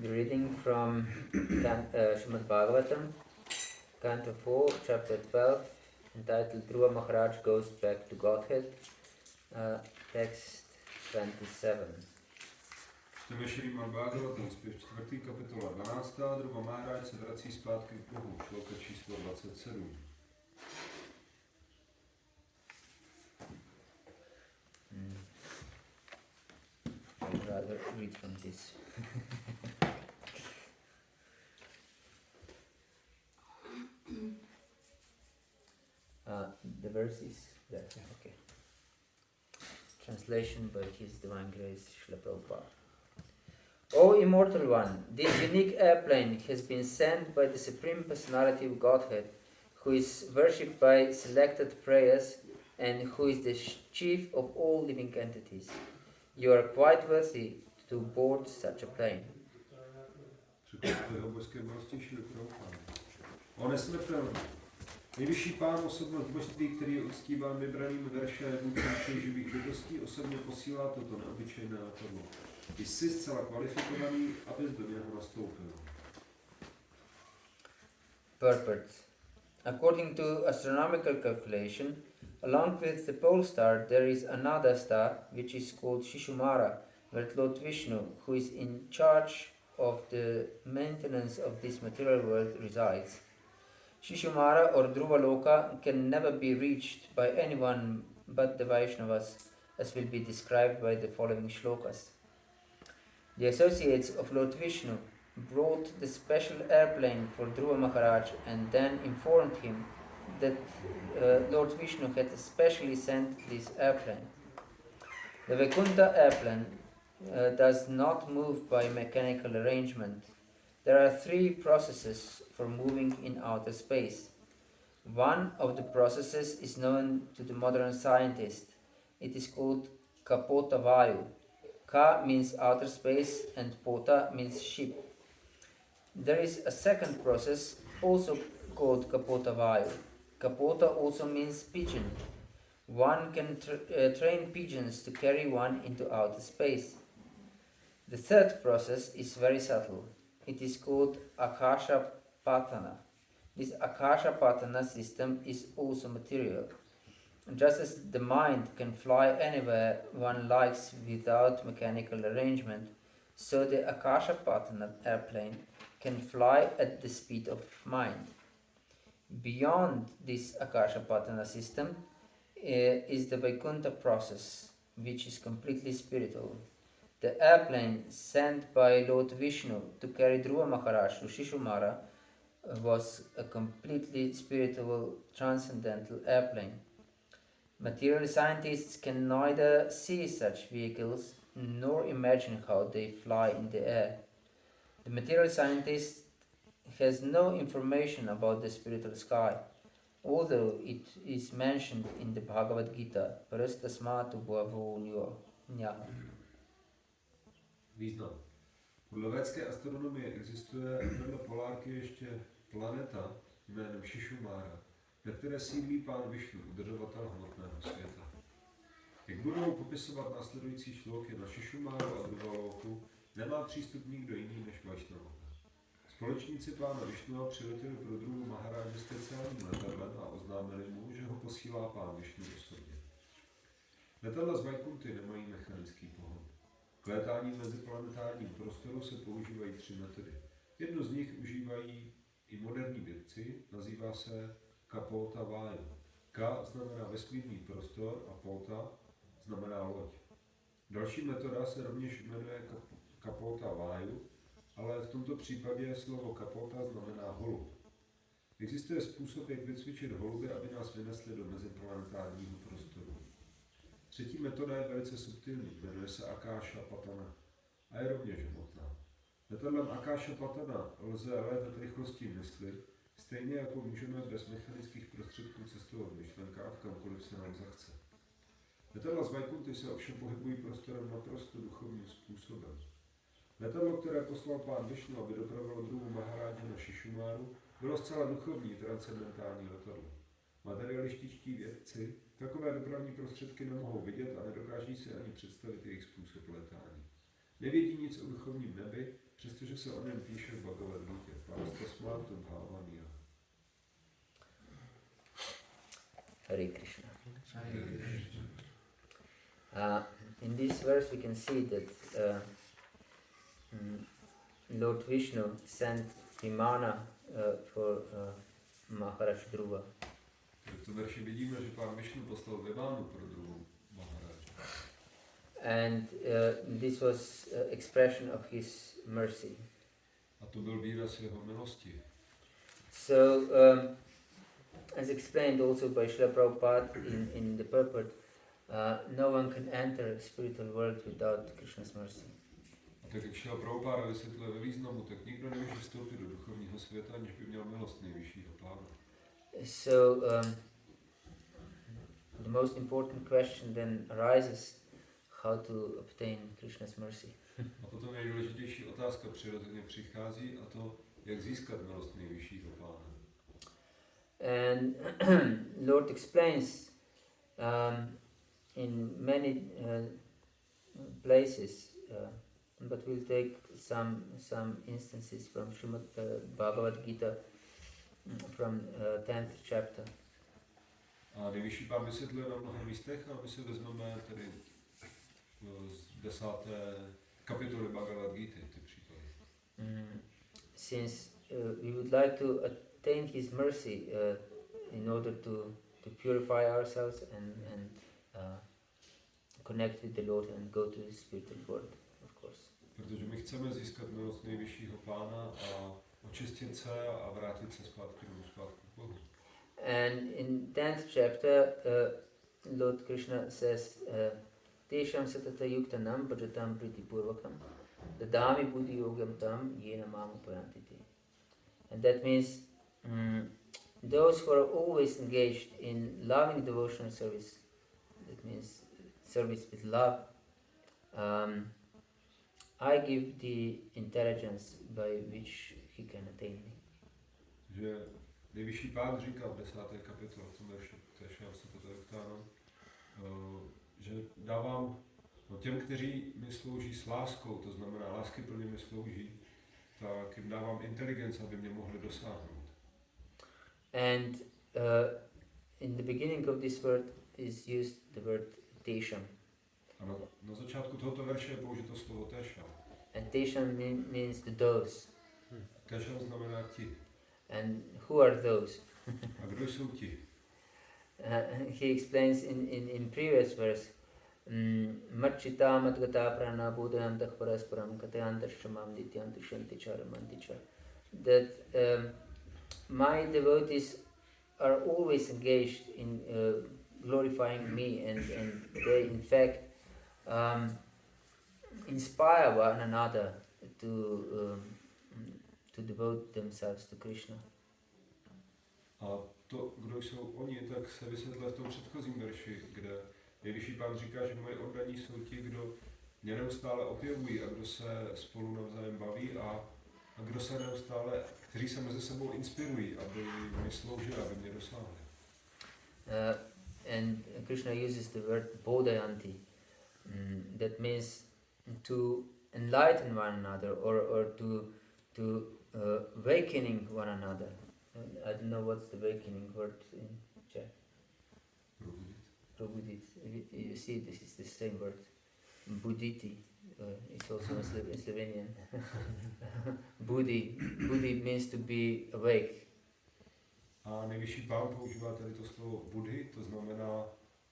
The reading from Srimad Bhagavatam, Canto 4, Chapter 12, entitled Dhruva Maharaj Goes Back to Godhead, text 27. Čteme Srimad Bhagavatam, zpěv 4. kapitola 12. Dhruva Maharaj se vrací zpátky k Bohu, šloka číslo 27. I'd rather read from this. The verse is there. Okay. Translation by His Divine Grace, Srila Prabhupada. O Immortal One, this unique airplane has been sent by the Supreme Personality of Godhead, who is worshipped by selected prayers and who is the chief of all living entities. You are quite worthy to board such a plane. O nesmrtelný, nejvyšší Pán, osobnost božství, který je uctíván vybraným veršem všech živých bytostí, osobně posílá toto neobyčejné letadlo. Jsi zcela kvalifikovaný, abys do něho nastoupil. Purport. According to astronomical calculation, along with the pole star, there is another star, which is called Shishumara, where Lord Vishnu, who is in charge of the maintenance of this material world, resides. Shishumara or Dhruvaloka can never be reached by anyone but the Vaishnavas, as will be described by the following shlokas. The associates of Lord Vishnu brought the special airplane for Dhruva Maharaj and then informed him that Lord Vishnu had specially sent this airplane. The Vaikuntha airplane does not move by mechanical arrangement. There are three processes for moving in outer space. One of the processes is known to the modern scientist. It is called Kapota Vayu. Ka means outer space and Pota means ship. There is a second process also called Kapota Vayu. Kapota also means pigeon. One can train pigeons to carry one into outer space. The third process is very subtle. It is called Akasha Patana. This Akasha Patana system is also material. Just as the mind can fly anywhere one likes without mechanical arrangement, so the Akasha Patana airplane can fly at the speed of mind. Beyond this Akasha Patana system is the Vaikuntha process, which is completely spiritual. The airplane sent by Lord Vishnu to carry Dhruva Maharaj to Shishumara was a completely spiritual, transcendental airplane. Material scientists can neither see such vehicles nor imagine how they fly in the air. The material scientist has no information about the spiritual sky, although it is mentioned in the Bhagavad-gita, Parastasmatu bhavo nyaha. Význam. Podle védské astronomie existuje vedle polárky ještě planeta jménem Shishumara, na které sídlí Pán Višnu, udržovatel hmotného světa. Jak budou popisovat následující šloky, na Shishumaru a Dhruvaloku nemá přístup nikdo jiný než Vaishnava. Společníci Pána Višnua přiletěli pro Dhruvu Maharáže speciálním letadlem a oznámili mu, že ho posílá Pán Višnu osobně. Letadla z Vaikunty nemají mechanický pohon. K létání v meziplanetárním prostoru se používají tři metody. Jednu z nich užívají i moderní vědci, nazývá se Kapota Vayu. Ka znamená vesmírný prostor a Pota znamená loď. Další metoda se rovněž jmenuje Kapota Vayu, ale v tomto případě slovo Kapota znamená holub. Existuje způsob, jak vycvičit holuby, aby nás vynesli do meziplanetárního prostoru. Třetí metoda je velice subtilní, jmenuje se Akasha Patana a je rovněž hmotná. Letadlem Akasha Patana lze létat rychlostí mysli, stejně jako můžeme bez mechanických prostředků cestovat v myšlenkách, kamkoliv se nám zachce. Letadla z Vaikunty se ovšem pohybují prostorem naprosto duchovním způsobem. Letadlo, které poslal Pán Višnu, aby dopravilo Dhruvu Maharáže na Shishumaru, bylo zcela duchovní, transcendentální letadlo. Materialističtí vědci takové dopravní prostředky nemohou vidět a nedokáží si ani představit jejich způsob létání. Nevědí nic o duchovním nebi, Přestože se o něm píše v Bhagavad-gitě, Bhagavata-dharma. Hare Krishna. In this verse we can see that Lord Vishnu sent Vimana for Maharaj Dhruva. V tom verši vidíme, že pán Višnu poslal Vimánu pro Dhruvu Maharaj. And this was expression of his mercy. A to byl výraz jeho milosti. So, as explained also by Srila Prabhupada in the purport, no one can enter spiritual world without Krishna's mercy. A tak jak Srila Prabhupada vysvětlil ve významu, tak nikdo nemůže vstoupit do duchovního světa, aniž by měl milost nejvyššího pána. So, the most important question then arises, how to obtain Krishna's mercy. A potom nejdůležitější otázka přirozeně přichází, a to, jak získat milost nejvyššího pána. And Lord explains in many places, but we'll take some instances from Srimad Bhagavad-Gita from 10th chapter. A nejvyšší pán vysvětluje na mnoha místech, a my si vezmeme tedy z 10. kapitoly Bhagavad-gity ty příklady. Since we would like to attain His mercy in order to purify ourselves and connect with the Lord and go to the spiritual world, of course. Protože my chceme získat milost nejvyššího pána a očistit se a vrátit se zpátky k Bohu. And in 10th chapter, Lord Krishna says, Tesham satata yuktanam bhajatam priti purvakam dadami buddhi yogam tam yena mam upayantiti. And that means those who are always engaged in loving devotional service, that means service with love, I give the intelligence by which he can attain me. Že nejvyšší pán říká v 10. kapitole, v tom verši, že dávám těm, kteří mi slouží s láskou, to znamená láskyplně mi slouží, tak jim dávám inteligenci, aby mě mohli dosáhnout. And in the beginning of this word is used the word tesham. A na začátku tohoto verše je použito slovo tesham. And tesham means the those. Tesham znamená ti. And who are those? A kdo jsou ti? He explains in previous verse, Machita matgata prana bodhayantah parasparam katayantarshamam dityantishanticharamanticha. That my devotees are always engaged in glorifying me, and they in fact inspire one another to devote themselves to Krishna. A to, kdo jsou oni, tak se vysvětluje v tom předchozím verši, kde nejvyšší pán říká, že moje oddaní jsou ti, kdo mě neustále objevují a kdo se spolu navzájem baví a kdo se neustále, kteří se mezi sebou inspirují, aby mi sloužili, aby mě dosáhli. And Krishna uses the word bodhayanti. That means to enlighten one another or to awakening one another. I don't know what's the awakening word in Czech. Probudit. You see, this is the same word. Buditi. It's also in Slovenian. Budi means to be awake. A nejvyšší pán používá tady to slovo budhi, to znamená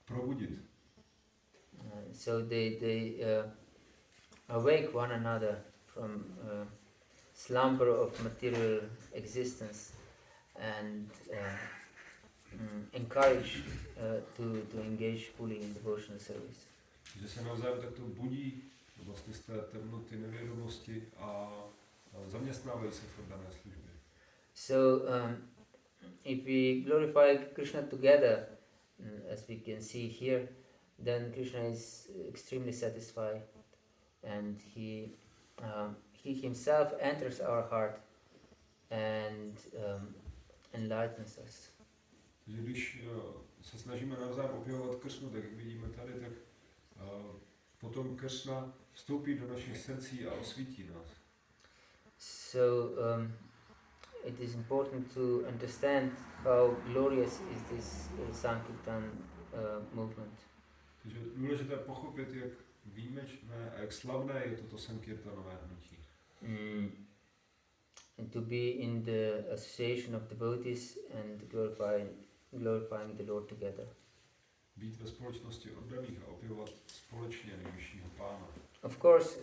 probudit. So they awake one another from slumber of material existence and encourage to engage fully in devotional service. Že se navzájem takto budí vlastně z té temnoty nevědomosti a zaměstnávají se v dané službě. So if we glorify Krishna together, as we can see here, then Krishna is extremely satisfied, and he himself enters our heart and enlightens us. Takže když se snažíme navzájem objevovat Kršnu, tak jak vidíme tady, tak potom Kršna vstoupí do našich srdcí a osvítí nás. So it is important to understand how glorious is this Sankirtan movement. Takže je důležité pochopit, jak výjimečné a jak slavné je toto Sankirtanové hnutí. To be in the association of devotees and glorifying the Lord together. Být ve společnosti oddaných a opěvovat společně nejvyššího Pána. Of course,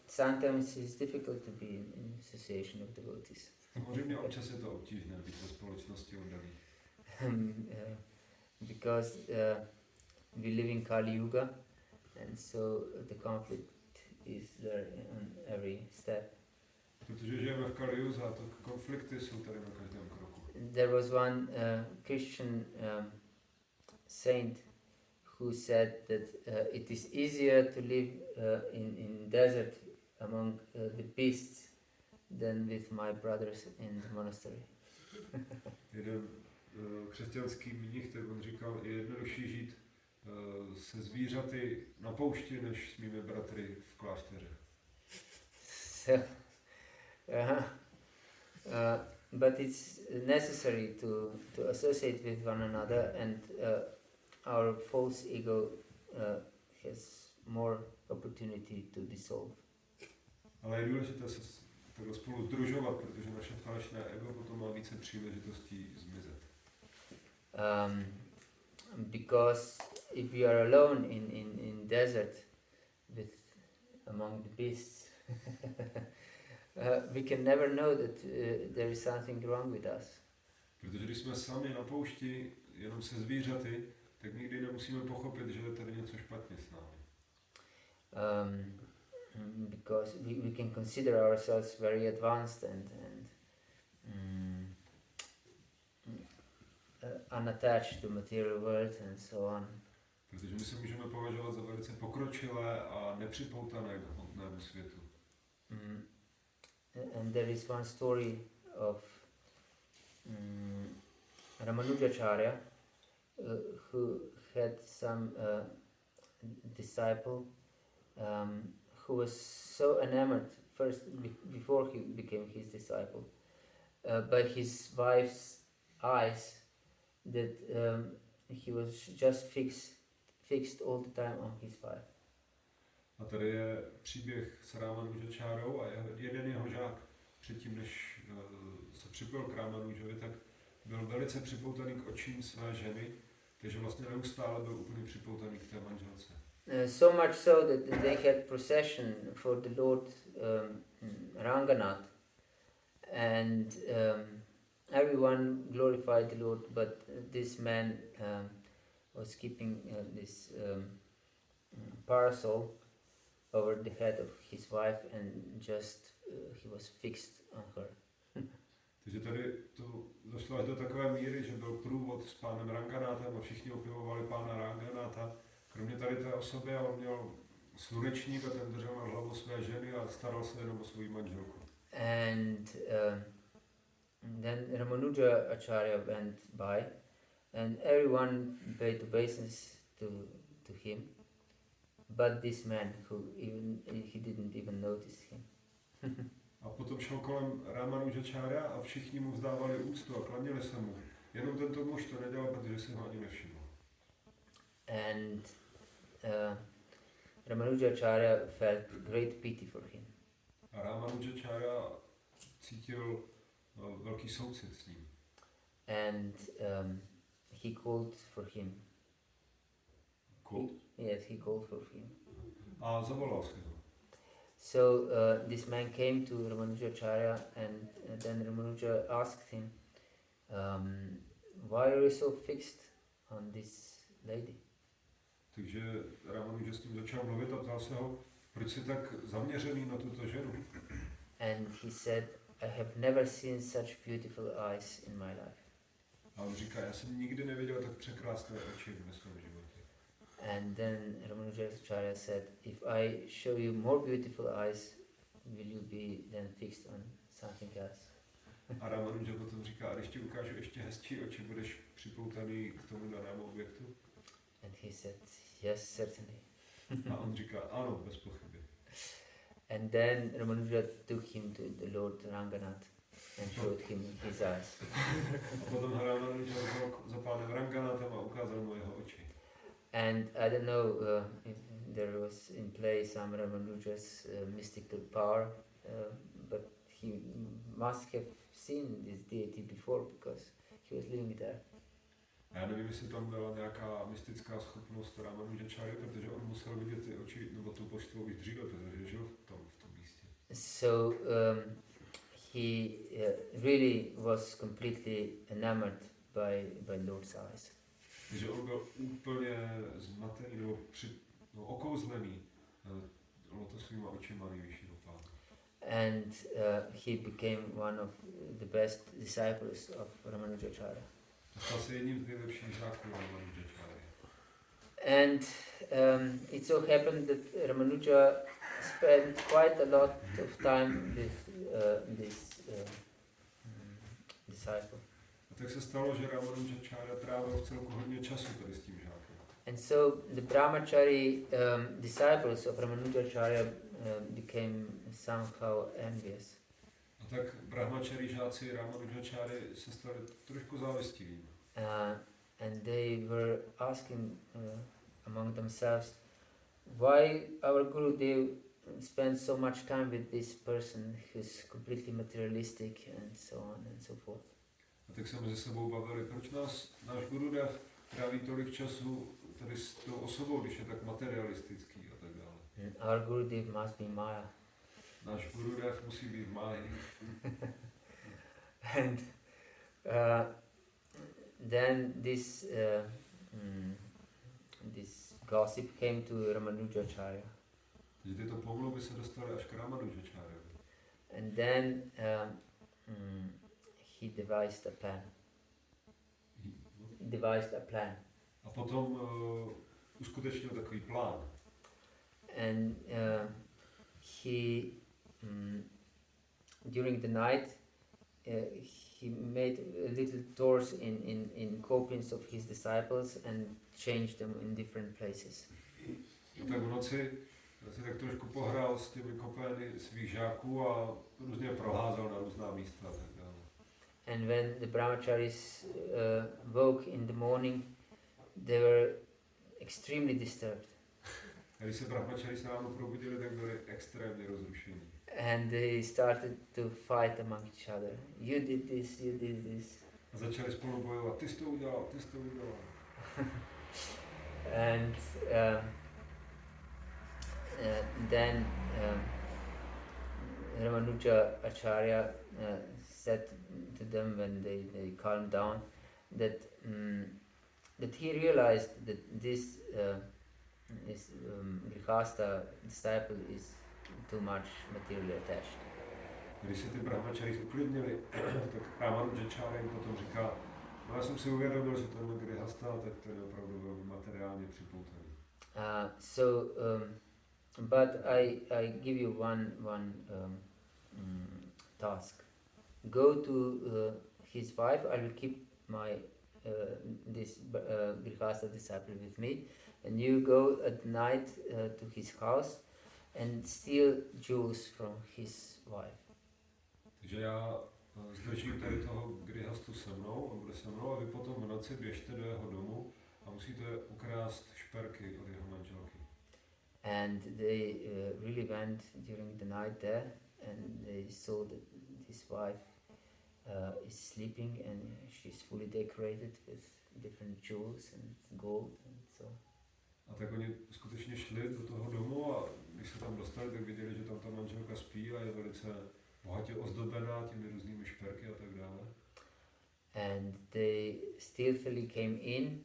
sometimes it's difficult to be in association of devotees. Samozřejmě občas je to obtížné být ve společnosti oddaných. Because we live in Kali Yuga, and so the conflict is there on every step. Protože žijeme v Kali Yuze, to konflikty jsou tady na každém kroku. There was one Christian saint who said that it is easier to live in desert among the beasts than with my brothers in the monastery. Jeden křesťanský mních, tak on říkal, je jednodušší žít se zvířaty na poušti, než s mými bratry v klášteře. So, but it's necessary to associate with one another, and our false ego has more opportunity to dissolve. Ale je důležité se takhle spolu sdružovat, protože naše falešné ego potom má více příležitostí zmizet. Because if we are alone in desert with among the beasts, we can never know that there is something wrong with us. Protože když jsme sami na poušti, jenom se zvířaty, tak nikdy nemusíme pochopit, že je tady něco špatně s námi. Because we can consider ourselves very advanced and unattached to material world and so on. Protože my se můžeme považovat za velice pokročilé a nepřipoutané k hmotnému světu. And there is one story of Ramanujacharya who had some disciple who was so enamored first before he became his disciple by his wife's eyes that he was just fixed all the time on his wife. A tady je příběh s Ramanujacharou a jeden jeho žák předtím, než se připojil k Ramanujovi, tak byl velice připoutaný k očím své ženy, takže vlastně neustále byl úplně připoutaný k té manželce. So much so that they had procession for the Lord Ranganath, and everyone glorified the Lord, but this man was keeping this parasol over the head of his wife, and just he was fixed on her. Takže tady to došlo až do takové míry, že byl průvod s pánem Ranganátem a všichni opěvovali pána Ranganáta. Kromě tady té osoby, a on měl slunečník a ten držel na hlavu své ženy a staral se jenom o svou manželku. And then Ramanuja Acharya went by, and everyone paid obeisance to him, but this man he didn't even notice him. A potom šel kolem Ramanujacharya a všichni mu vzdávali úctu a klaněli se mu. Jenom tento muž to nedělal, protože se ho ani nevšiml. And Ramanujacharya felt great pity for him. A Ramanujacharya cítil velký soucit s ním. And he called for him. Called? Yes, he called for him. A zavolal si ho. So this man came to Ramanujacharya, and then Ramanuja asked him, why are you so fixed on this lady? Takže Ramanuja s tím začal mluvit a ptal se ho, proč jsi tak zaměřený na tuto ženu? And he said, I have never seen such beautiful eyes in my life. A on říká, já jsem nikdy neviděl tak překrásné oči ve svém životě. And then Ramanujacharya said, if I show you more beautiful eyes, will you be then fixed on something else? A Ramanuja potom říká, a když ti ukážu ještě hezčí oči, budeš připoutaný k tomu danému objektu? And he said, yes, certainly. A on říká, ano, bez pochyby. And then Ramanuja took him to the Lord Ranganath and showed him his eyes. A potom Ramanuja vzal za pánem Ranganathem a ukázal mu jeho oči. And I don't know if there was in play some Ramanuja's mystical power, but he must have seen this deity before because he was living there. A já nevím, jestli tam byla nějaká mystická schopnost Ramanujačary, protože on musel vidět ty oči, nebo tu božstvo už dříve, protože žil v tom místě. So he really was completely enamored by Lord's eyes. Takže on byl úplně zmatený nebo okouzlený lotosovýma očima nejvyššího pána. And he became one of the best disciples of Ramanujacharya. Stal se jedním z nejlepších žáků Ramanujacharya. And it so happened that Ramanuja spent quite a lot of time with this disciple. A tak se stalo, že Ramanujacharya trávil v celku hodně času tady s tím žákem. And so the brahmachari disciples of Ramanujacharya became somehow envious. A tak brahmachari žáci Ramanujacharya se stali trošku závistivými. And they were asking among themselves, why our Gurudev spends so much time with this person who's completely materialistic and so on and so forth. A tak se mezi sebou bavili, proč náš Gurudev tráví tolik času tady s tou osobou, když je tak materialistický a tak dále. Our Gurudev must be Maya. Náš Gurudev musí být v máji. And then this gossip came to Ramanujacharya. Takže tyto pomluvy se dostaly až k Ramanujacharya. And then he devised a plan. A potom uskutečnil takový plán. And he during the night he made little tours in coffins of his disciples and changed them in different places. Tak v noci si tak trošku pohrál s těmi kopény svých žáků a různě proházel na různá místa. And when the brahmacharis woke in the morning, they were extremely disturbed. A když se brahmacharis ráno probudili, tak byli extrémně rozrušení. And they started to fight among each other. You did this, you did this. A začali spolu bojovat. Ty jsi to udělal, ty jsi to udělal. And then Ramanuja Acharya said to them when they calmed down that he realized that this Grihastha disciple is too much materially attached. Když se ty brahmacharis uklidnili, tak Ramanujacharya jim potom říká, no já jsem si uvědomil, že ten Grihastha, tak ten je opravdu velmi materiálně připoutaný. But I give you one task. Go to his wife. I will keep my this Grihastha disciple with me, and you go at night to his house and steal jewels from his wife. Takže já zdržím tady toho Grihastu se mnou, on bude se mnou a vy potom v noci běžte do jeho domu a musíte ukrást šperky od jeho manželky. And they really went during the night there, and they saw that his wife is sleeping and she's fully decorated with different jewels and gold and so. A tak oni skutečně šli do toho domu a když se tam dostali, tak viděli, že tam ta manželka spí a je velice bohatě ozdobená těmi různými šperky a tak dále. And they stealthily came in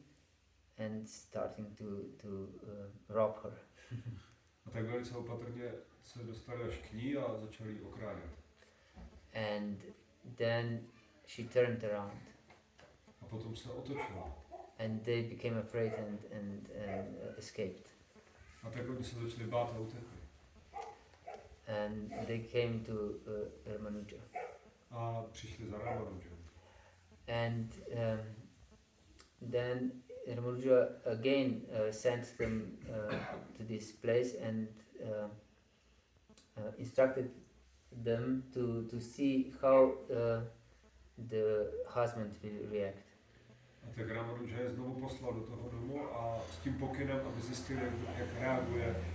and starting to rob her. A tak velice opatrně se dostali až k ní a začali ji okrádat. And then she turned around. A potom se otočila. And they became afraid and escaped. A tak oni se začali bát a utekli. And they came to Ramanuja. A přišli za Ramanujem. And then Ramanuja again sent them to this place, and instructed them to see how the husband will react. A tak Ramanuja je znovu poslal do toho domu a s tím pokynem, aby zjistil, jak reaguje,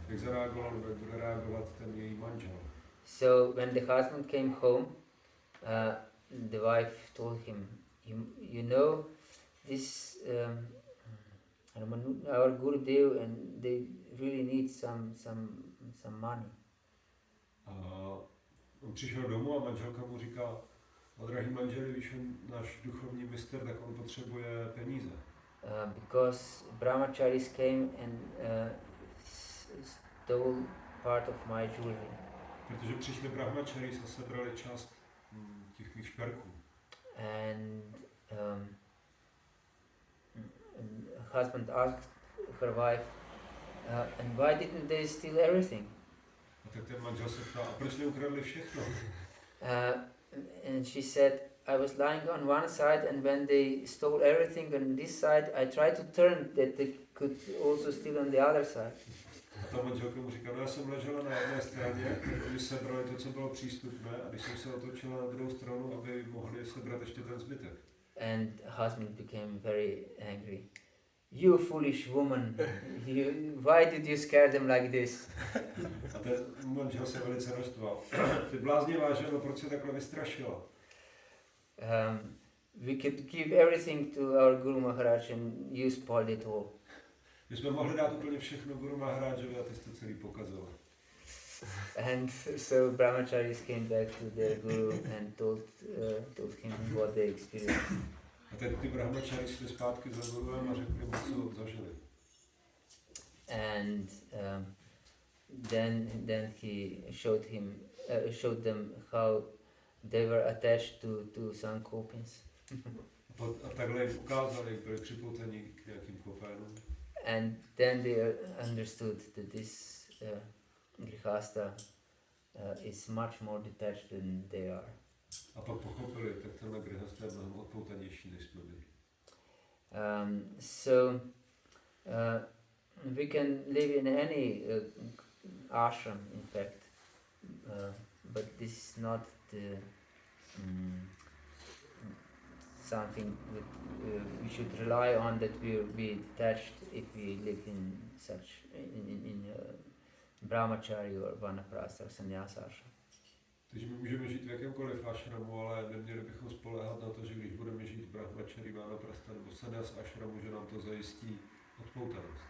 jak zareagoval, jak bude reagovat ten její manžel. So when the husband came home, the wife told him, you know, this our Gurudev, and they really need some money. A on přišel domů a manželka mu říká, drahý manželi, víš, náš duchovní mistr, tak on potřebuje peníze. Because brahmacharis came and stole part of my jewelry. Protože přišli brahmacharis a sebrali část těch mých šperků. And husband asked her wife, and why didn't they steal everything? A tak ten manžel se ptá, a proč neukradli všechno? And she said, I was lying on one side, and when they stole everything on this side, I tried to turn that they could also steal on the other side. A ta manželka mu říká, no já jsem ležela na jedné straně, oni sebrali to, co bylo přístupné, a když jsem se otočila na druhou stranu, aby mohli sebrat ještě ten zbytek. And husband became very angry. You foolish woman, why did you scare them like this? A ten manžel se velice naštval. Ty bláznivá ženo, proč se takhle vystrašila? We could give everything to our Guru Maharaj and you spoiled it all. My jsme mohli dát úplně všechno Guru Maharajovi a ty jsi to celý pokazala. And so brahmacharis came back to their Guru and told him what they experienced. A teď ty brahmacharis šli zpátky za Guruem a řekli mu, co zažili. And then he showed them how they were attached to some kopins. A takhle jim ukázal, jak byli připouteni k nějakým kopénům. And then they understood that this grihasta is much more detached than they are. A pak pochopili, tak tenhle grihasta je mnohem odpoutanější, než jsme byli. So we can live in any ashram, in fact, but this is not the something that we should rely on, that we will be detached if we live in such in brahmachari or vanaprastha or sannyasa ashram. Takže my můžeme žít v jakémkoliv ashramu, ale neměli bychom spoléhat na to, že když budeme žít v brahmachari, vanaprastha nebo sannyasa ashramu, že nám to zajistí odpoutanost.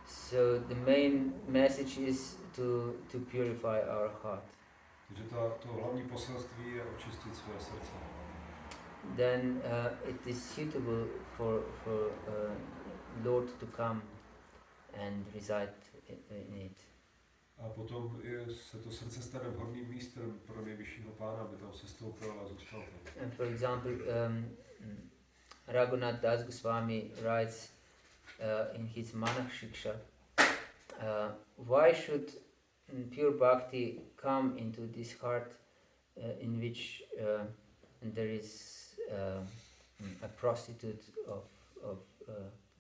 So the main message is to purify our heart. Takže to hlavní poselství je očistit své srdce. Then it is suitable for Lord to come and reside in it. A potom se to srdce stane vhodným místem pro nejvyššího pána, aby tam se stoupil a zůstal tam. And for example, Raghunath Das Goswami writes in his Manach Shiksha, why should pure bhakti come into this heart in which there is a prostitute of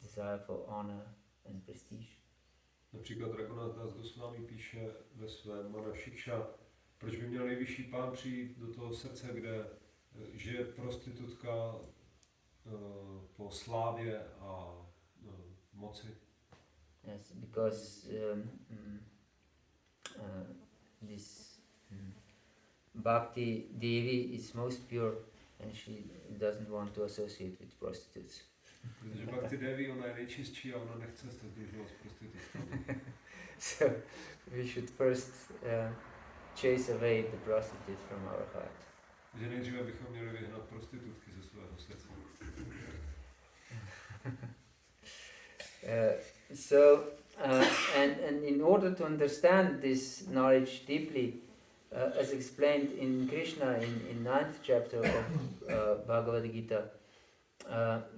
desire for honor and prestige. Například Raghunath Das Goswami píše ve svém Manach Shiksha, proč by měl nejvyšší pán přijít do toho srdce, kde žije prostitutka po slávě a moci. Yes, because this Bhakti Devi is most pure and she doesn't want to associate with prostitutes. Protože Bhakti Devi, ona je nejčistší a ona nechce se združovat s prostitutkami. So we should first chase away the prostitutes from our heart. Takže nejdříve bychom měli vyhnat prostitutky ze svého srdce. And in order to understand this knowledge deeply, as explained in Krishna in 9th chapter of Bhagavata-dharma,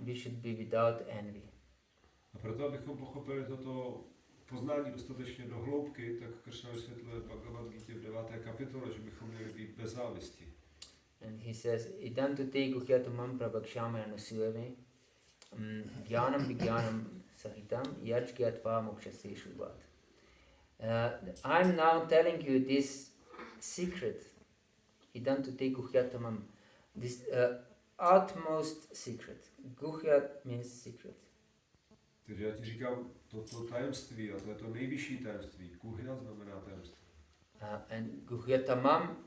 we should be without envy. A proto, abychom pochopili toto poznání dostatečně do hloubky, tak Krishna vysvětluje v Bhagavad-gítě v 9. kapitole, že bychom měli být bez závisti. And he says, idam tu te guhyatumam prabhakshama anusuyave jnanam vijnanam sahitam yajgyatva mokshaseshu vat. I'm now telling you this secret, idantuti guhyatamam, this utmost secret. Guhyat means secret. Takže já ti říkám toto tajemství, a to je to nejvyšší tajemství. Guhya znamená tajemství. And guhyatamam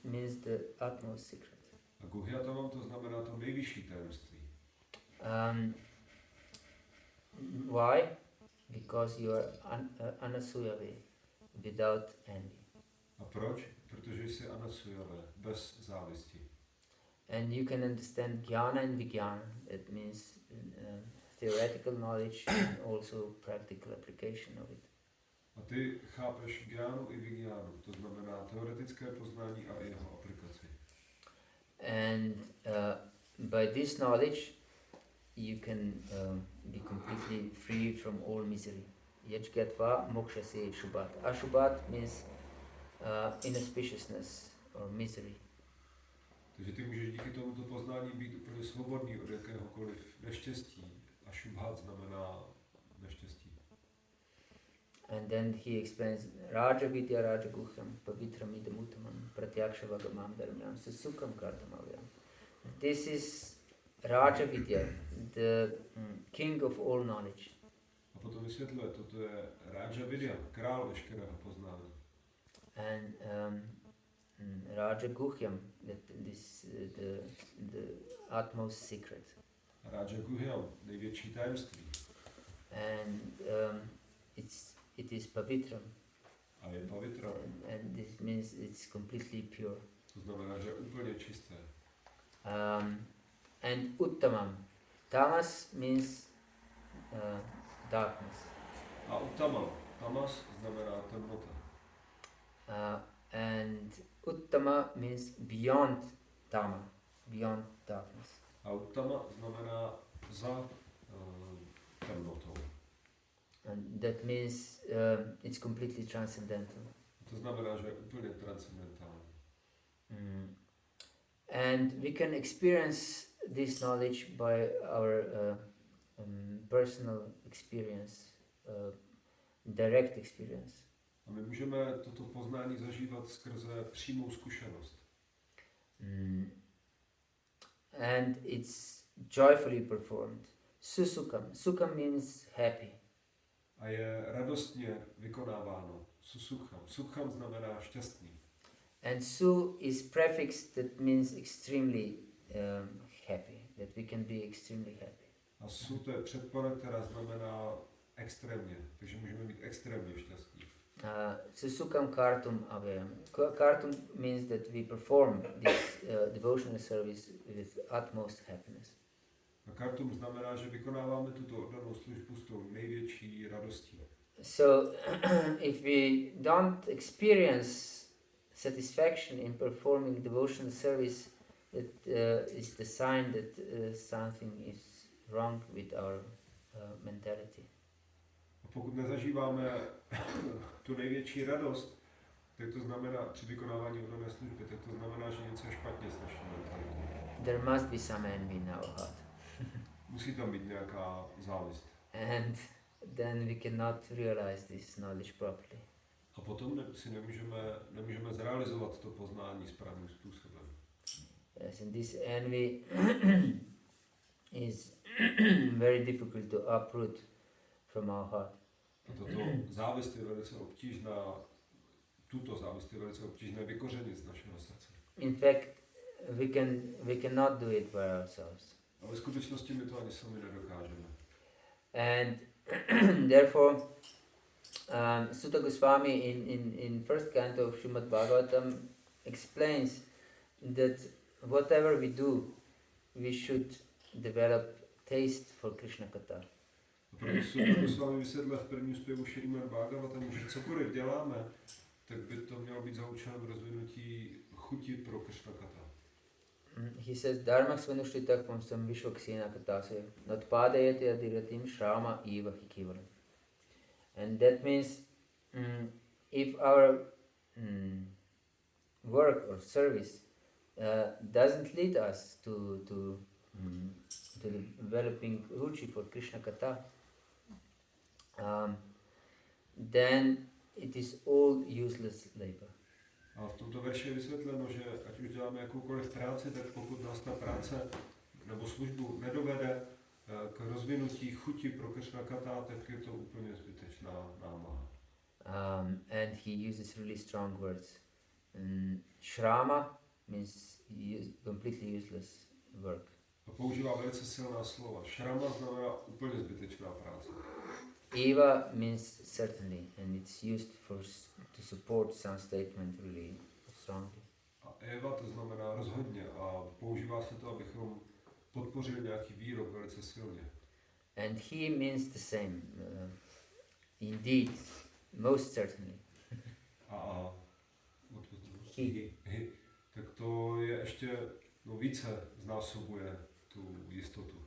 means the utmost secret. A guhyatamam to znamená to nejvyšší tajemství. Why? Because you are anasuyavi, without envy. A proč? Protože jsi anasuyavé, bez závisti. And you can understand jnana and vijnana. That means theoretical knowledge and also practical application of it. A ty chápeš gjánu i vigjánu, to znamená teoretické poznání a jeho aplikaci. And by this knowledge, you can be completely free from all misery. Yajgatva mokshase shubhat. Ashubhat means inauspiciousness or misery. Takže ty můžeš díky tomuto poznání být úplně svobodný od jakéhokoliv neštěstí. A šubhat znamená neštěstí. And then he explains Raja Vidya Raja Guhyam Pavitram Idam Uttamam Pratyaksha Vagamam Dharmyam Susukam Kartamavyam. This is Raja Vidya, the king of all knowledge. A potom vysvětluje, toto je Raja Vidya, král veškerého poznání. And Raja Guhyam, the utmost secret. Raja Guhyam, největší tajemství. And it is pavitram. A je pavitra. And this means it's completely pure. To znamená, že je úplně čisté. And uttamam. Tamas means darkness. A uttamam. Tamas znamená temnota. And uttama means beyond tama, beyond darkness. A uttama znamená za temnotou. And that means it's completely transcendental. To znamená, že je úplně transcendentální. And we can experience this knowledge by our personal experience, direct experience. A my můžeme toto poznání zažívat skrze přímou zkušenost. And it's joyfully performed. Susukam. Sukam means happy. A je radostně vykonáváno. Susukham. Sukham znamená šťastný. And su is prefix that means extremely happy. That we can be extremely happy. A su to je předpora, která znamená extrémně. Takže můžeme být extrémně šťastní. Susukam kartum avyam. Kartum means that we perform this devotional service with utmost happiness. A kartum znamená, že vykonáváme tuto oddanou službu s tou největší radostí. So, if we don't experience satisfaction in performing devotional service, that is the sign that something is wrong with our mentality. A pokud nezažíváme tu největší radost, tak to znamená při vykonávání oddané služby, tak to znamená, že něco je špatně s naší mentalitou. There must be some envy in our heart. Musí tam být nějaká závist. And then we cannot realize this knowledge properly. A potom si nemůžeme zrealizovat to poznání správným způsobem. Yes, and this envy is very difficult to uproot from our heart. A tato závist je velice obtížná, tuto závist je velice obtížné vykořenit z našeho srdce. In fact, we cannot do it by ourselves. A ve skutečnosti my to ani sami nedokážeme. And therefore, Sutta Goswami in first canto of Srimad Bhagavatam explains that whatever we do, we should develop taste for Krishna Katha. A proto Sutta Goswami vysvětlil v prvním zpěvu Srimad Bhagavatam, že cokoliv děláme, tak by to mělo být za účelem rozvinutí chuti pro Krishna Katha. He says, Dharma svanushtita pamsam vishvaksena katasya natpadayate adiratim shrama eva hikivaram. And that means if our work or service doesn't lead us to developing ruchi for Krishna Katha, then it is all useless labor. A v tomto verši je vysvětleno, že ať už děláme jakoukoliv práci, tak pokud nás ta práce nebo službu nedovede k rozvinutí chuti pro Kršna Kata, tak je to úplně zbytečná námaha. And he uses really strong words. Shrama means completely useless work. A používá velice silná slova. Šrama znamená úplně zbytečná práce. Eva means certainly, and it's used to support some statement really strongly. A Eva to znamená rozhodně a používá se to, abychom podpořili nějaký výrok velice silně. And he means the same. Indeed, most certainly. He. Tak to je ještě více znásobuje tu jistotu.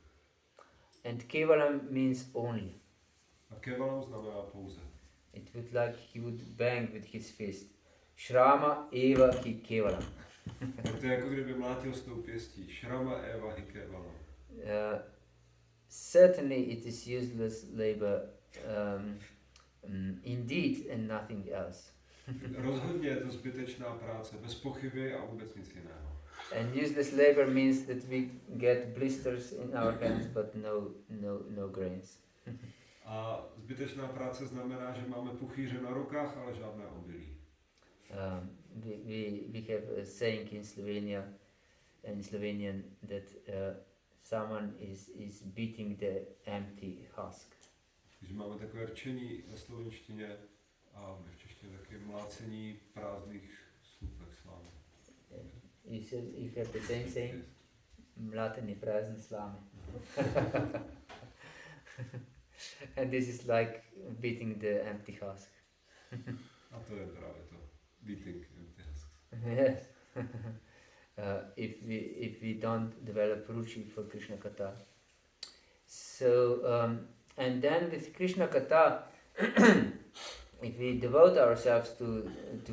And kevalam means only. A kevalam znamená pouze. It would like he would bang with his fist. Shrama eva hi kevalam. To je jako kdyby mlátil s tou pěstí. Shrama eva hi kevalam. Certainly it is useless labor. Indeed and nothing else. Rozhodně je to zbytečná práce, bez pochyby a vůbec nic jiného. And useless labor means that we get blisters in our hands but no grains. A zbytečná práce znamená, že máme puchýře na rukách, ale žádné obilí. We have a saying in Slovenian that someone is beating the empty husk. Když máme takové rčení ve slovenštině a v češtině taky mlácení prázdných slupek slámy. You have the same saying? Mlátený prázdný slámy. And this is like beating the empty husk. A to je právě to. Beating empty husk. Yes. If we don't develop ruchi for Krishna Katha. So, and then with Krishna Katha, if we devote ourselves to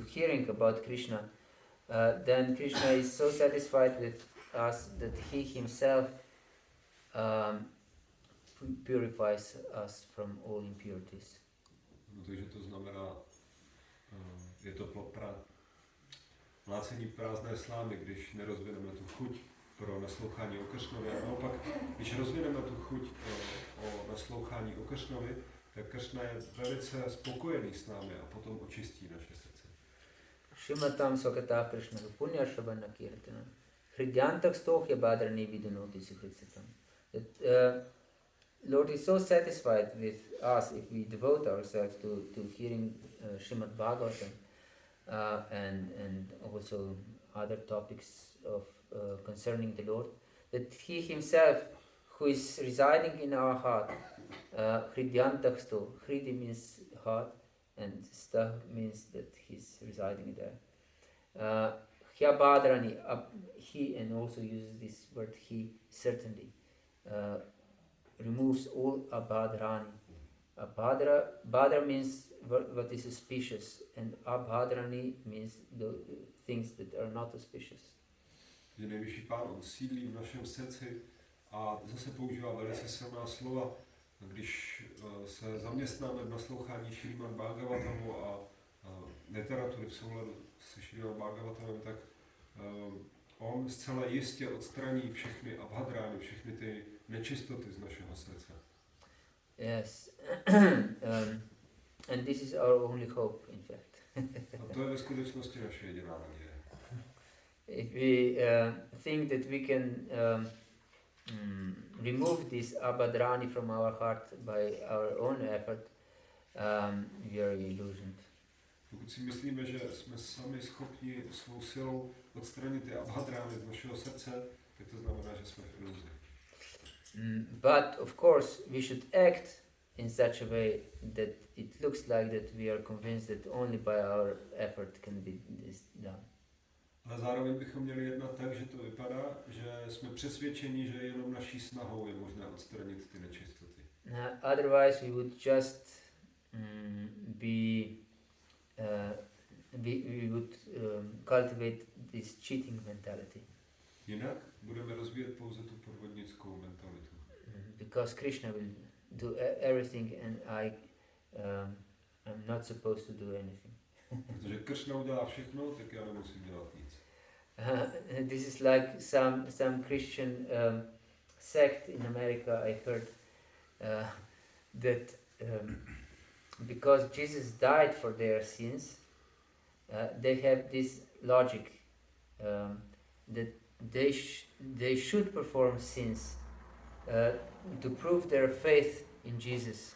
hearing about Krishna, then Krishna is so satisfied with us that he himself purifies us from all impurities. No, takže to znamená, je to mlácení prázdné slámy, když nerozvineme tu chuť pro naslouchání o Kršnovi. A naopak, když rozvineme tu chuť o naslouchání o Kršnovi, tak Kršna je velice spokojený s námi a potom očistí naše srdce. Shrimatam Swakata Krishna Punya Shabana Kirtana Hridyantak Stohya Badrani Vidunoti Sukritsatan. That Lord is so satisfied with us if we devote ourselves to hearing Srimad Bhagavatam and also other topics of concerning the Lord, that He Himself, who is residing in our heart, Hridyantak Sto, Hridi means heart, and Stah means that He's residing there. Hyabadrani, He, and also uses this word He, certainly. Removes all abhadrani. Bhadra means what is auspicious, and abhadrani means the things that are not auspicious. Že nejvyšší Pán, on sídlí v našem srdci a zase používá velice silná slova. Když se zaměstnáme v naslouchání Šrímad Bhagavatamu a literatury v souladu se Šrímad Bhagavatamem, tak on zcela jistě odstraní všechny abhadrány, všechny ty nečistoty z našeho srdce. Yes. And this is our only hope, in fact. A to je ve skutečnosti naše jediná naděje. If we think that we can remove this abhadrani from our heart by our own effort, we are illusioned. Pokud si myslíme, že jsme sami schopni svou silou odstranit ty abhadrány z našeho srdce, tak to znamená, že jsme v iluzi. But of course we should act in such a way that it looks like that we are convinced that only by our effort can be this done. Ale zároveň bychom měli jednat tak, že to vypadá, že jsme přesvědčeni, že jenom naší snahou je možné odstranit ty nečistoty. Otherwise we would just we would cultivate this cheating mentality. Jinak budeme rozvíjet pouze tu podvodnickou mentalitu. Because Krishna will do everything and I I'm not supposed to do anything. Protože Kršna udělá všechno, tak já nemusím dělat nic. This is like some Christian sect in America. I heard that because Jesus died for their sins, they have this logic that they should perform sins to prove their faith in Jesus.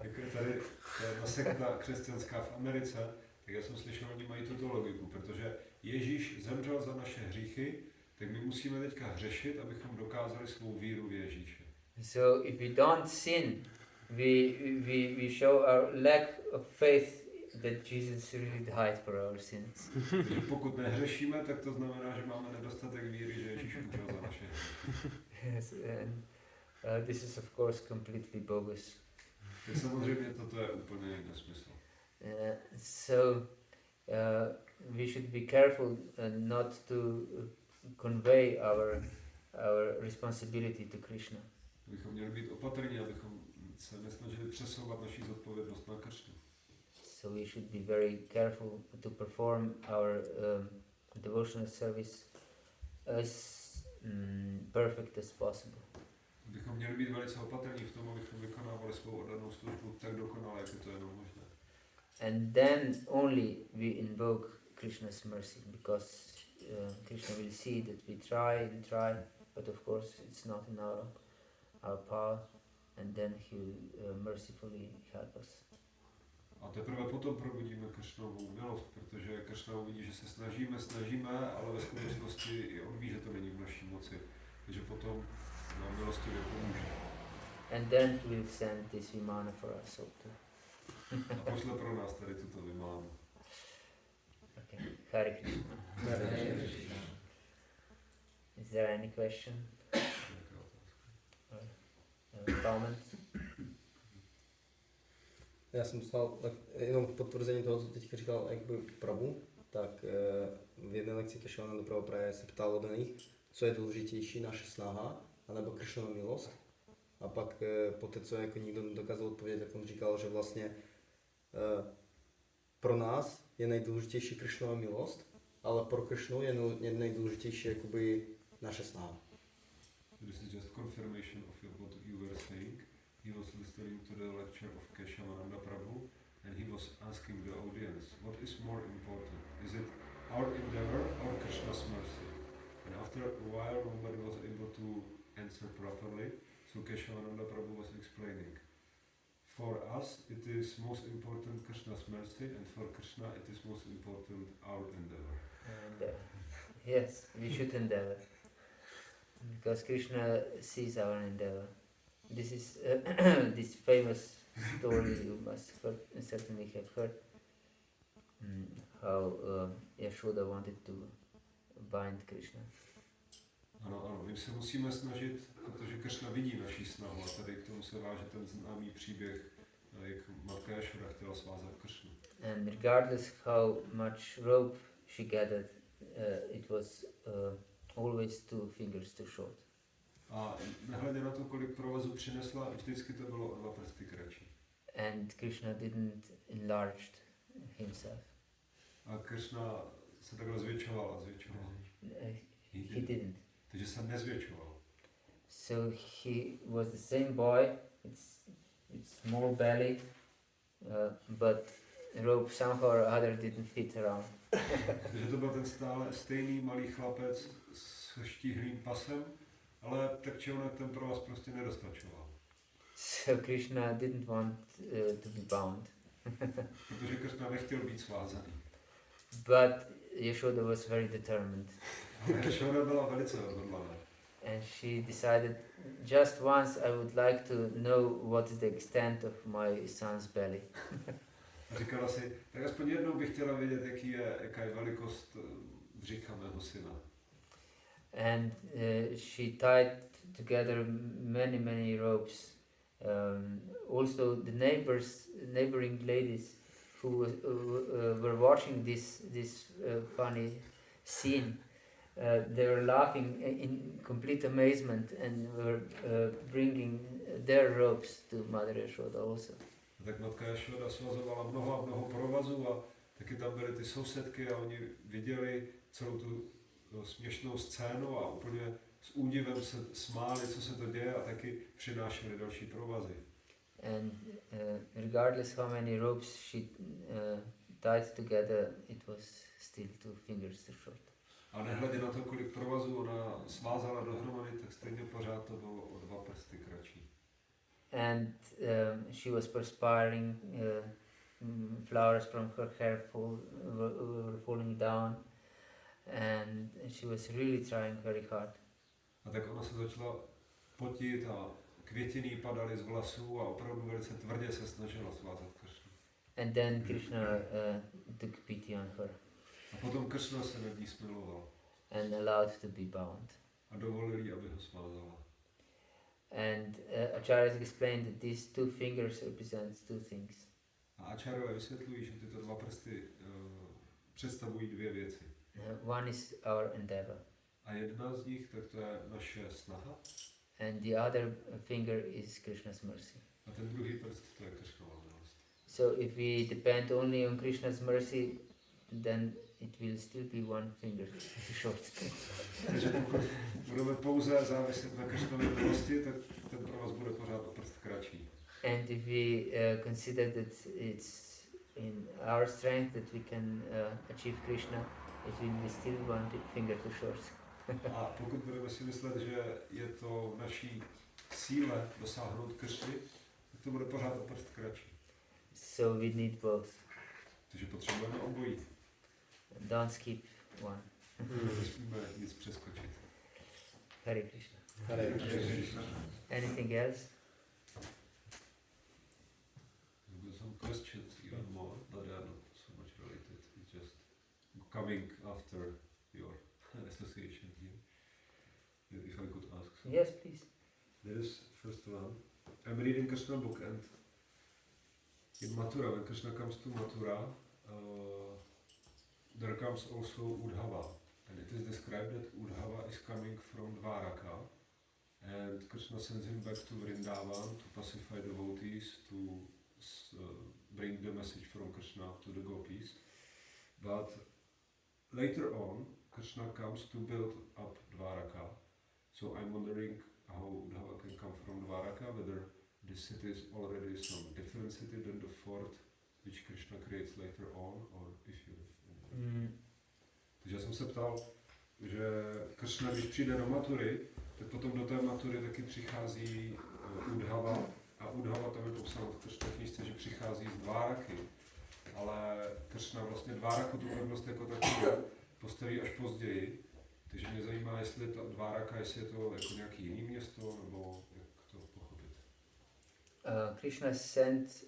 Jako je tady jedna sekta křesťanská v Americe, tak já jsem slyšel, oni mají tuto logiku, protože Ježíš zemřel za naše hříchy, tak my musíme teďka hřešit, abychom dokázali svou víru v Ježíše. So if we don't sin, we show our lack of faith that Jesus really died for our sins. Takže pokud nehřešíme, tak to znamená, že máme nedostatek víry, že Ježíš umřel za naše hříchy. Yes, and this is of course completely bogus. Tak samozřejmě toto je úplně nesmysl. So we should be careful not to convey our responsibility to Krishna. Bychom měli být opatrní, abychom se nesnažili přesouvat naši zodpovědnost na Kršnu. So we should be very careful to perform our devotional service as perfect as possible. Bychom měli být velice opatrní v tom, abychom vykonávali svou oddanou službu tak dokonale, jak je to jenom možné. And then only we invoke Krishna's mercy, because Krishna will see that we try, but of course it's not in our power, and then he will mercifully help us. A teprve potom probudíme Kršnovu milost, protože Kršna uvidí, že se snažíme, ale ve skutečnosti i on ví, že to není v naší moci. Takže potom nám milostivě pomůže. And then he will send this vimana for us also. A pošle pro nás tady tuto vimánu. Okay. Hare Krishna. Hare Krishna. Is there any question? Comment? Já jsem dostal tak jenom v potvrzení toho, co teďka říkal jakby Prabhu, tak v jedné lekci Kešavananda Prabhupada se ptal od nich, co je důležitější, naše snaha, anebo Kršnova milost. A pak poté, co jako nikdo nedokázal odpovědět, tak on říkal, že vlastně pro nás je nejdůležitější Kršnova milost, ale pro Kršnu je nejdůležitější jakoby naše snaha. This is just confirmation of what you were saying. He was listening to the lecture of Keshavananda Prabhu and he was asking the audience, what is more important? Is it our endeavor or Krishna's mercy? And after a while nobody was able to answer properly, so Keshavananda Prabhu was explaining. For us it is most important Krishna's mercy, and for Krishna it is most important our endeavor. And, yes, we should endeavor, because Krishna sees our endeavor. This is this famous story you must certainly have heard, how Yashoda wanted to bind Krishna. Ano, my se musíme snažit, protože Kršna vidí naši snahu a tady k tomu se váže ten známý příběh, jak matka Jašoda chtěla svázat Kršnu. And regardless how much rope she gathered, it was always 2 fingers too short. A nehledě na to, kolik provazu přinesla, vždycky to bylo o 2 prsty kratší. And Krishna didn't enlarge himself. A Kršna se takhle zvětšoval. He didn't. Takže se nezvětšoval. So he was the same boy, it's small belly, but rope somehow or other didn't fit around. Takže to byl ten stále stejný malý chlapec s štíhlým pasem, ale tak či onak ten provaz prostě nedostačoval. So Krishna didn't want to be bound. Protože Kršna nechtěl být svázaný. But Yashoda was very determined. Yashoda byla velice odhodlaná. And she decided, just once I would like to know what is the extent of my son's belly. A říkala si, tak aspoň jednou bych chtěla vědět, jaká je velikost břicha mého syna. And she tied together many ropes. Also the neighboring ladies who were watching this funny scene, they were laughing in complete amazement and were bringing their ropes to Mother Yashoda also. A tak matka Jašoda svazovala mnoho provazů a taky tam byly ty sousedky a oni viděli celou tu směšnou scénu a úplně s údivem se smáli, co se to děje, a taky přinášeli další provazy. And regardless how many ropes she tied together, it was still 2 fingers too short. A nehledě na to, kolik provazů ona svázala dohromady, tak stejně pořád to bylo o 2 prsty kratší. And she was perspiring, flowers from her hair were falling down, and she was really trying very hard. A tak ona se začala potit a květiny padaly z vlasů a opravdu velice tvrdě se snažila svázat Kršnu. And then Krishna took pity on her A potom Kršna se nad ní smiloval and allowed to be bound. a dovolil jí, aby ho svázala. And Acharyas explained that these 2 fingers represent 2 things. A Acharyové vysvětlují, že tyto 2 prsty představují 2 věci. One is our endeavor, A jedna z nich, tak to je naše snaha, and the other finger is Krishna's mercy. a ten druhý prst, to je Kršnova milost. So if we depend only on Krishna's mercy, then it will still be 1 finger too short. Takže pokud budeme pouze záviset na Kršnově milosti, tak ten provaz bude pořád o prst kratší. And if we consider that it's in our strength that we can achieve Krishna, it will be still 1 finger too short. A pokud budeme si myslet, že je to v naší síle dosáhnout Kršny, tak to bude pořád o prst kratší. So we need both. Takže potřebujeme obojí. Don't skip one. Nesmíme nic přeskočit. Hare Krishna. Hare Krishna. Anything else? There were some questions even more, but they are not so much related. It's just coming after your association here. If I could ask. Some. Yes, please. There is first one. I'm reading Krishna book, and in Mathura, when Krishna comes to Mathura, there comes also Udhava, and it is described that Udhava is coming from Dvaraka, and Krishna sends him back to Vrindavan to pacify devotees, to bring the message from Krishna to the gopis. But later on, Krishna comes to build up Dvaraka. So I'm wondering how Udhava can come from Dvaraka, whether this city is already some different city than the fort which Krishna creates later on, or if you... Takže já jsem se ptal, že Krishna, když přijde do Matury, tak potom do té Matury taky přichází Udhava, a Udhava tam je popsáno v Krishna knížce, že přichází z Dváraky, ale Krishna vlastně Dváraku, tu pevnost jako takovou, postaví až později. Takže mě zajímá, jestli ta Dváraka, jestli je to jako nějaký jiný město, nebo jak to pochopit. Krishna sent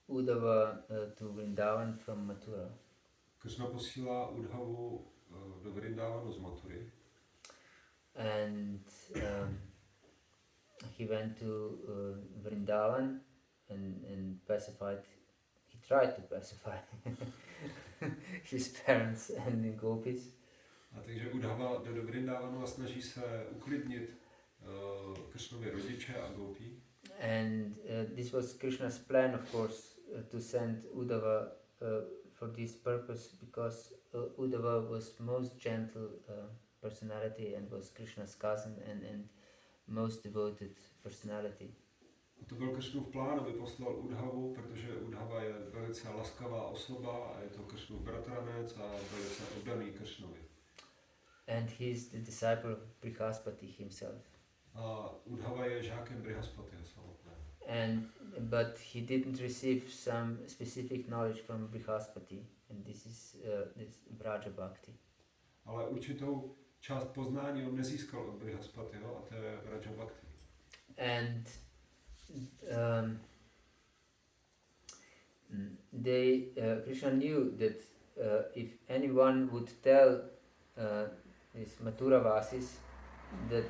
Uddhava to Vrindavan from Mathura. Krishna posílá Udhavu do Vrindavanu z Matury. And he went to Vrindavan and pacified, he tried to pacify his parents and the gopis. A takže Udhava jde do Vrindavanu a snaží se uklidnit Krishnovy rodiče a gopi. And this was Krishna's plan, of course, to send Uddhava for this purpose, because Uddhava was most gentle personality and was Krishna's cousin and most devoted personality. To byl Krishnův plán, aby poslal Udhavu, protože Udhava je velice laskavá osoba a je to Krishnův bratranec a velice oddaný Krishnovi. And he is the disciple of Brihaspati himself. A Udhava je žákem Brihaspatiho samotného. But he didn't receive some specific knowledge from Brihaspati, and this is this Vraja Bhakti. Ale určitou část poznání on nezískal od Brihaspatiho, a to je Vraja Bhakti. And Krishna knew that if anyone would tell these Mathuravasis that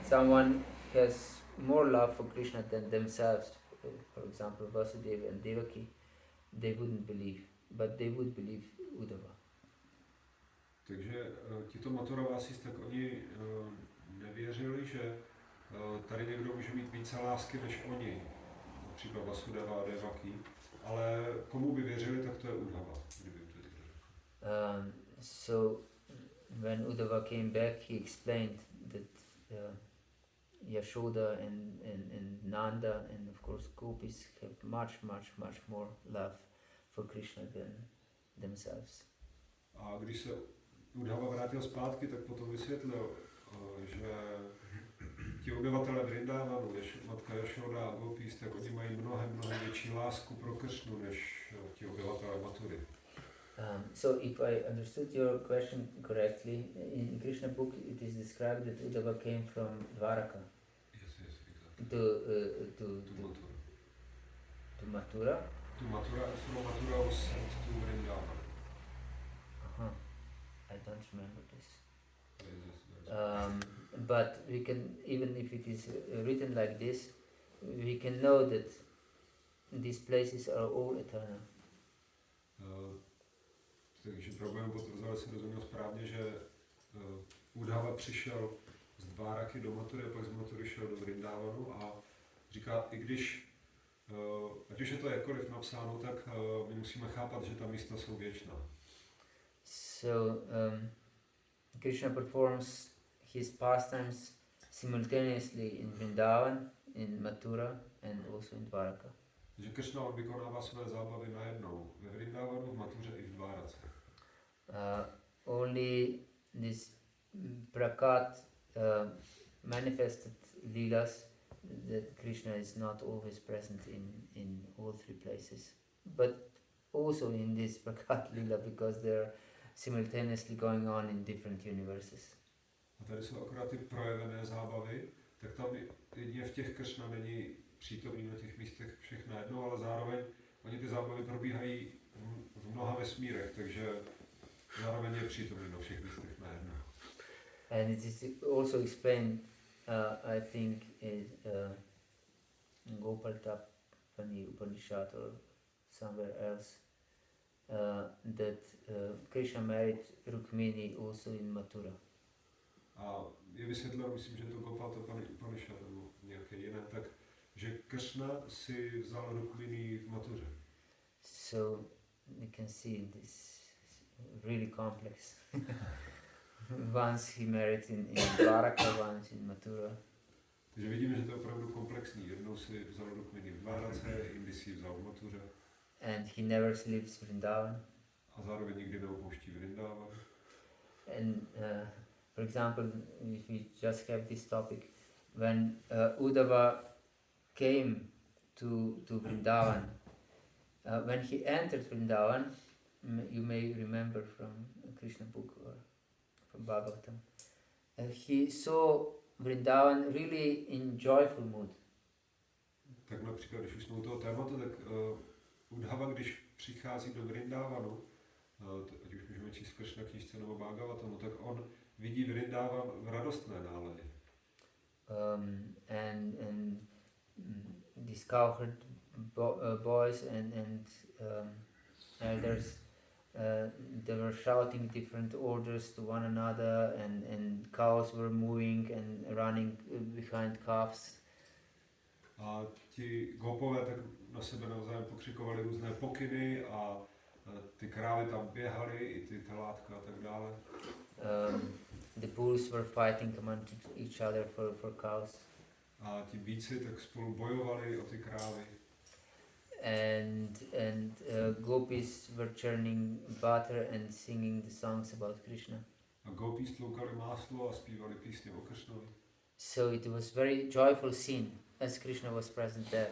someone has more love for Krishna than themselves, for example Vasudeva and Devaki, they wouldn't believe, but they would believe Uddhava. Takže tito Mathuravasis, tak oni nevěřili, že tady někdo může mít více lásky než oni. například Vasudeva a Devaki, ale komu by věřili, tak to je Uddhava, kdyby to řekl. So when Uddhava came back, he explained that Yashoda and Nanda and of course gopis have much more love for Krishna than themselves. A když se Uddhava vrátil zpátky, tak potom vysvětlil, že ti obyvatelé Vrindávanu, matka Yashoda a gopis, tak oni mají mnohem větší lásku pro Kršnu, než ti obyvatelé Matury. So if I understood your question correctly, in Krishna book it is described that Uddhava came from Dwaraka Yes, exactly. to Mathura. To Mathura, and from Mathura was sent to Vrindavan. I don't remember this. Yes. But we can, even if it is written like this, we can know that these places are all eternal. Takže Prabhupada potvrzoval, jestli rozuměl správně, že Uddhava přišel z Dváraky do Matury a pak z Matury šel do Vrindávanu a říká, i když, ať už je to jakkoliv napsáno, tak my musíme chápat, že ta místa jsou věčná. So Krishna performs his pastimes simultaneously in Vrindavan, in Mathura and also in Dwaraka. Takže Krishna on vykonává své zábavy najednou ve Vrindávanu, v Matuře i v Dvárace. Only this prakat manifested leelas that Krishna is not always present in all three places, but also in this prakat leela because they're simultaneously going on in different universes. A tady jsou akorát ty projevené zábavy, tak tam jedině v těch Kršna není přítomný na těch místech všech najednou, ale zároveň oni ty zábavy probíhají v mnoha vesmírech, takže zároveň je přítomný na všech místech najednou. And it is also explained, I think, in Gopal-tapani Upanishad or somewhere else, that Krishna married Rukmini also in Mathura. A je vysvětleno, myslím, že to Gopal-tapani Upanishad nebo nějaké jiné, tak že Kršna si vzal Rukmini v Matuře. So you can see this really complex. Once he married in Dwaraka, once in Mathura. Takže vidíme, že to je opravdu komplexní. Jednou si vzal Rukmini v Dvárace, jindy si vzal v Matuře. And he never leaves Vrindavan. A zároveň nikdy neopouští Vrindavan. And for example, if we just have this topic, when Uddhava came to Vrindavan, when he entered Vrindavan, you may remember from Krishna book or from Bhagavatam, he saw Vrindavan really in joyful mood. Tak například, když už jsme u toho tématu, tak Uddhava, když přichází do Vrindávanu, ať už můžeme číst v Kršna knížce nebo Bhagavatamu, tak on vidí Vrindavan v radostné náladě. And these cowherd boys and elders, they were shouting different orders to one another, and cows were moving and running behind calves. A ti gopové tak na sebe navzájem pokřikovali různé pokyny a ty krávy tam běhaly, i ty telátka a tak dále. The bulls were fighting among each other for cows. A ti bíci tak spolu bojovali o ty krávy. And gopis were churning butter and singing the songs about Krishna. A gopis tloukali máslo a zpívali písně o Kršnovi. So it was very joyful scene as Krishna was present there.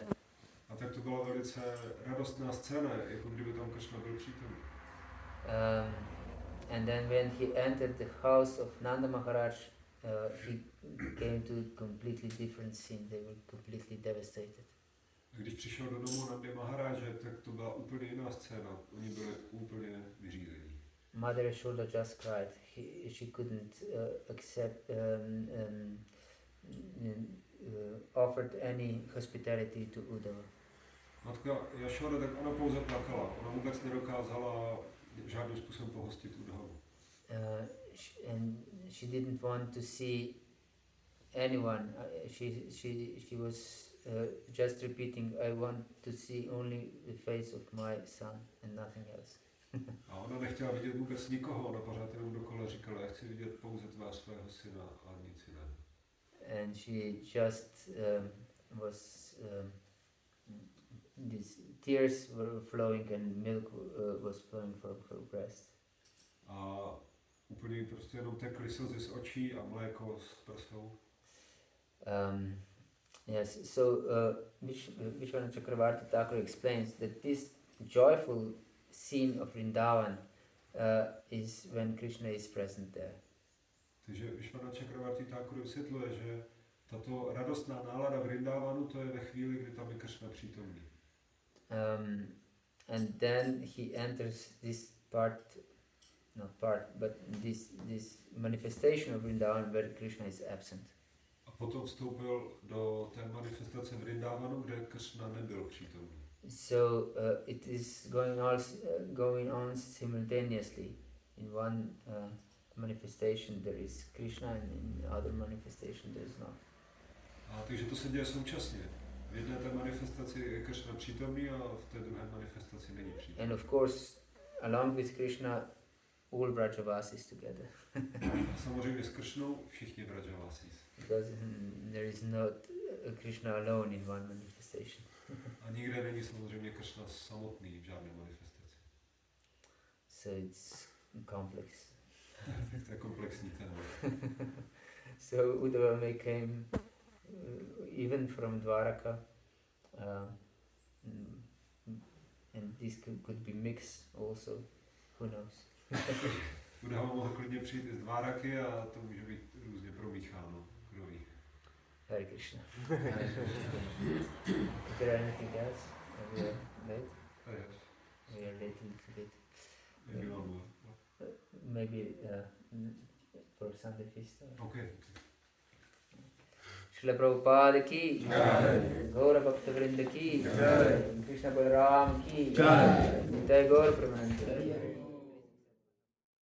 A tak to byla velice radostná scéna, jako kdyby tam Kršna byl přítomný. And then when he entered the house of Nanda Maharaj, he came to a completely different scene. They were completely devastated. A když přišel do domu Nandy Maharáže, tak to byla úplně jiná scéna. Oni byli úplně vyřízení. Mother Yashoda just cried. She couldn't offered any hospitality to Uddhava. Matka Yashoda, tak ona pouze plakala. Ona vůbec nedokázala žádným způsobem pohostit Uddhavu. And she didn't want to see anyone. She was just repeating, I want to see only the face of my son and nothing else. A ona nechtěla vidět vůbec nikoho, ona pořád jenom dokola říkala, já chci vidět pouze tvář svého syna a nic jiného. And she just was, these tears were flowing and milk was flowing from her breast. A úplně prostě jenom tekly slzy z očí a mléko z prsou. Yes, so Vishwanath Chakravarti Thakur explains that this joyful scene of Vrindavan is when Krishna is present there. Takže Vishwanath Chakravarti Thakur vysvětluje, že tato radostná nálada v Vrindavanu, to je ve chvíli, kdy tam je Krishna přítomný. And then he enters this this manifestation of Vrindavan where Krishna is absent. A potom vstoupil do té manifestace Vrindavanu, kde Krishna nebyl přítomný. So it is going on simultaneously. In one manifestation there is Krishna, and in other manifestation there is not. A takže to se děje současně. V jedné té manifestaci je Krishna přítomný a v té druhé manifestaci není přítomný. And of course, along with Krishna, all Vrajavasis together. A samozřejmě s Krishnou všichni Vrajavasis. Because there is not Krishna alone in one manifestation. A nikde není samozřejmě Krishna samotný v žádné manifestaci. So it's complex. To je komplexní téma. So Uddhava came even from Dwaraka, and this could be mixed also. Who knows? Uddhava mohl klidně přijít i z Dváraky a to může být různě promícháno. Kdo ví. Hare Krishna. Is there anything else? We are late? Yes. We are late a little bit. Maybe one more. Maybe for Sunday feast. Okay. Shila Prabhupada ki jai, Gaura Bhakta Vrinda ki jai, Krishna Balaram ki jai, Nitai Gaur Pramananda.